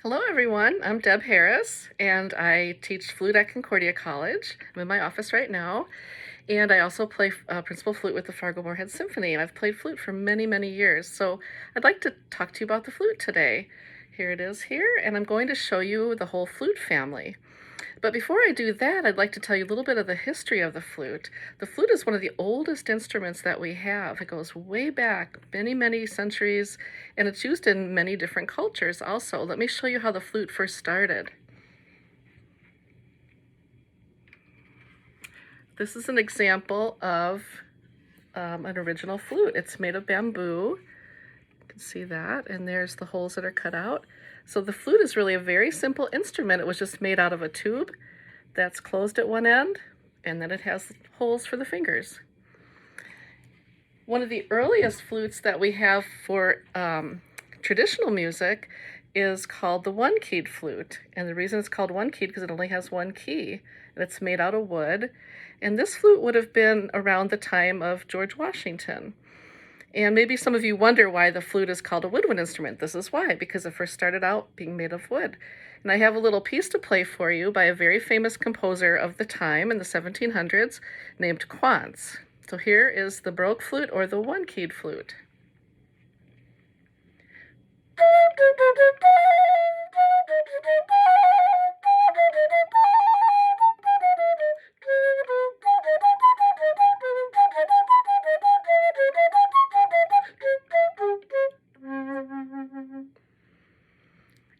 Hello everyone, I'm Deb Harris and I teach flute at Concordia College. I'm in my office right now and I also play principal flute with the Fargo-Moorhead Symphony, and I've played flute for many, many years. So I'd like to talk to you about the flute today. Here it is here, and I'm going to show you the whole flute family. But before I do that, I'd like to tell you a little bit of the history of the flute. The flute is one of the oldest instruments that we have. It goes way back, many, many centuries, and it's used in many different cultures also. Let me show you how the flute first started. This is an example of an original flute. It's made of bamboo. You can see that, and there's the holes that are cut out. So the flute is really a very simple instrument. It was just made out of a tube that's closed at one end, and then it has holes for the fingers. One of the earliest flutes that we have for traditional music is called the one-keyed flute. And the reason it's called one-keyed because it only has one key, and it's made out of wood. And this flute would have been around the time of George Washington. And maybe some of you wonder why the flute is called a woodwind instrument. This is why, because it first started out being made of wood. And I have a little piece to play for you by a very famous composer of the time in the 1700s named Quantz. So here is the Baroque flute, or the one-keyed flute.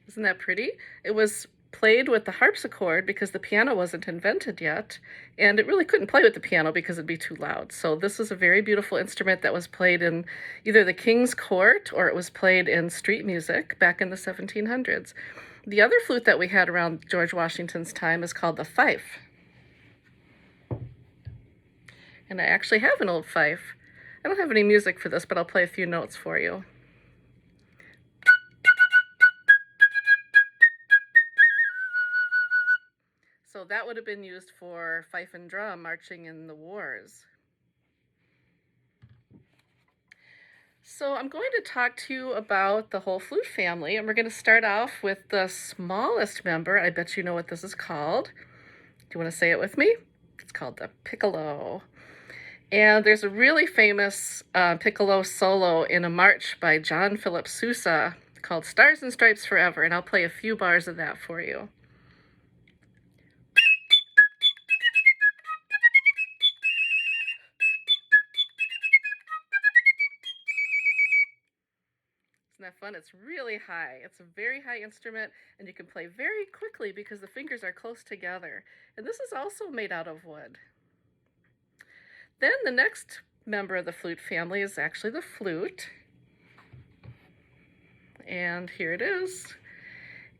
Isn't that pretty? It was played with the harpsichord because the piano wasn't invented yet, and it really couldn't play with the piano because it'd be too loud. So this is a very beautiful instrument that was played in either the king's court or it was played in street music back in the 1700s. The other flute that we had around George Washington's time is called the fife. And I actually have an old fife. I don't have any music for this, but I'll play a few notes for you. So that would have been used for fife and drum marching in the wars. So I'm going to talk to you about the whole flute family, and we're going to start off with the smallest member. I bet you know what this is called. Do you want to say it with me? It's called the piccolo. And there's a really famous piccolo solo in a march by John Philip Sousa called Stars and Stripes Forever, and I'll play a few bars of that for you. Isn't that fun? It's really high. It's a very high instrument, and you can play very quickly because the fingers are close together. And this is also made out of wood. Then the next member of the flute family is actually the flute. And here it is.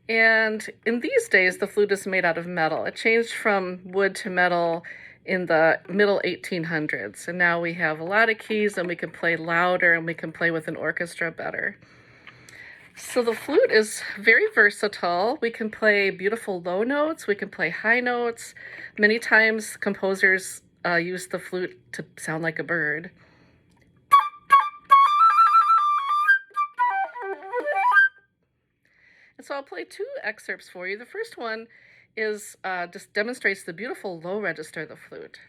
And in these days, the flute is made out of metal. It changed from wood to metal in the middle 1800s. And now we have a lot of keys, and we can play louder, and we can play with an orchestra better. So the flute is very versatile. We can play beautiful low notes. We can play high notes. Many times composers use the flute to sound like a bird. And so I'll play two excerpts for you. The first one is just demonstrates the beautiful low register of the flute.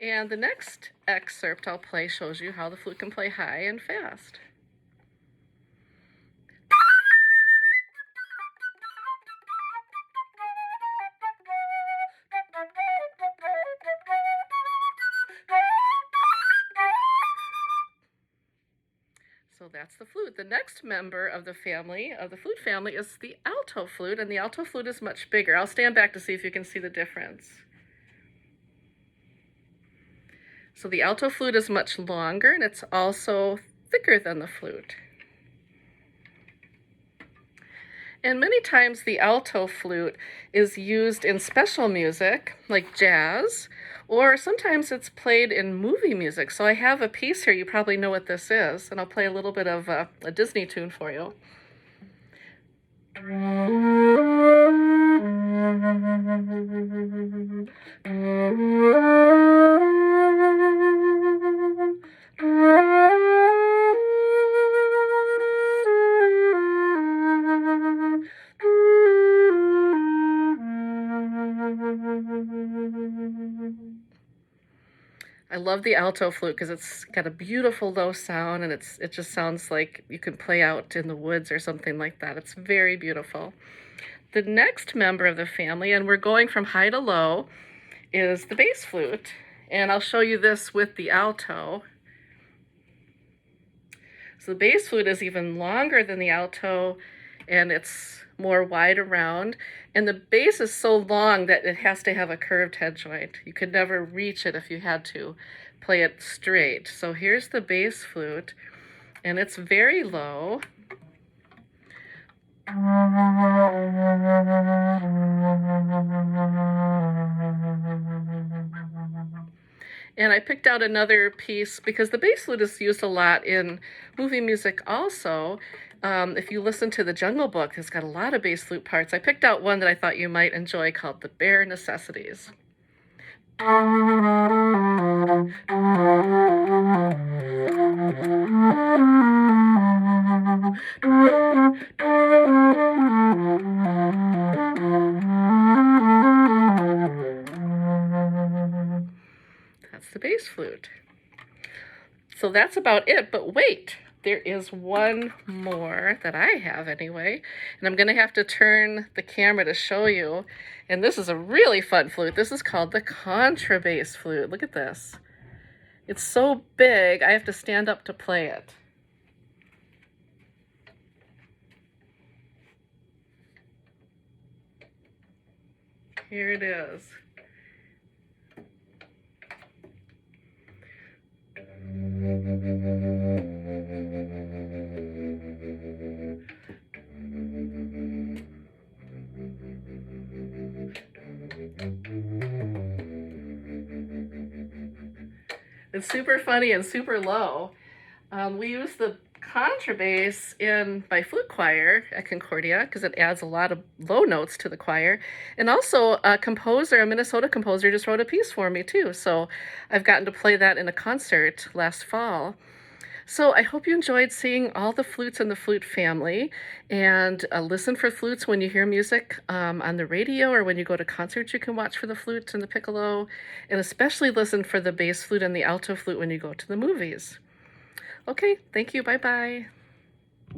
And the next excerpt I'll play shows you how the flute can play high and fast. So that's the flute. The next member of the family, of the flute family, is the alto flute, and the alto flute is much bigger. I'll stand back to see if you can see the difference. So the alto flute is much longer, and it's also thicker than the flute. And many times the alto flute is used in special music, like jazz, or sometimes it's played in movie music. So I have a piece here, you probably know what this is, and I'll play a little bit of a Disney tune for you. I love the alto flute because it's got a beautiful low sound and it just sounds like you can play out in the woods or something like that. It's very beautiful. The next member of the family, and we're going from high to low, is the bass flute. And I'll show you this with the alto. So the bass flute is even longer than the alto, and it's more wide around. And the bass is so long that it has to have a curved head joint. You could never reach it if you had to play it straight. So here's the bass flute, and it's very low. And I picked out another piece because the bass flute is used a lot in movie music also. If you listen to the Jungle Book, it's got a lot of bass flute parts. I picked out one that I thought you might enjoy called The Bare Necessities. That's the bass flute. So that's about it, but wait, there is one more that I have anyway, and I'm gonna have to turn the camera to show you. And this is a really fun flute. This is called the Contrabass flute. Look at this. It's so big, I have to stand up to play it. Here it is. It's super funny and super low. We use the contrabass in my flute choir at Concordia because it adds a lot of low notes to the choir. And also a composer, a Minnesota composer, just wrote a piece for me too. So I've gotten to play that in a concert last fall. So I hope you enjoyed seeing all the flutes in the flute family, and listen for flutes when you hear music on the radio, or when you go to concerts you can watch for the flute and the piccolo, and especially listen for the bass flute and the alto flute when you go to the movies. Okay, thank you, bye-bye.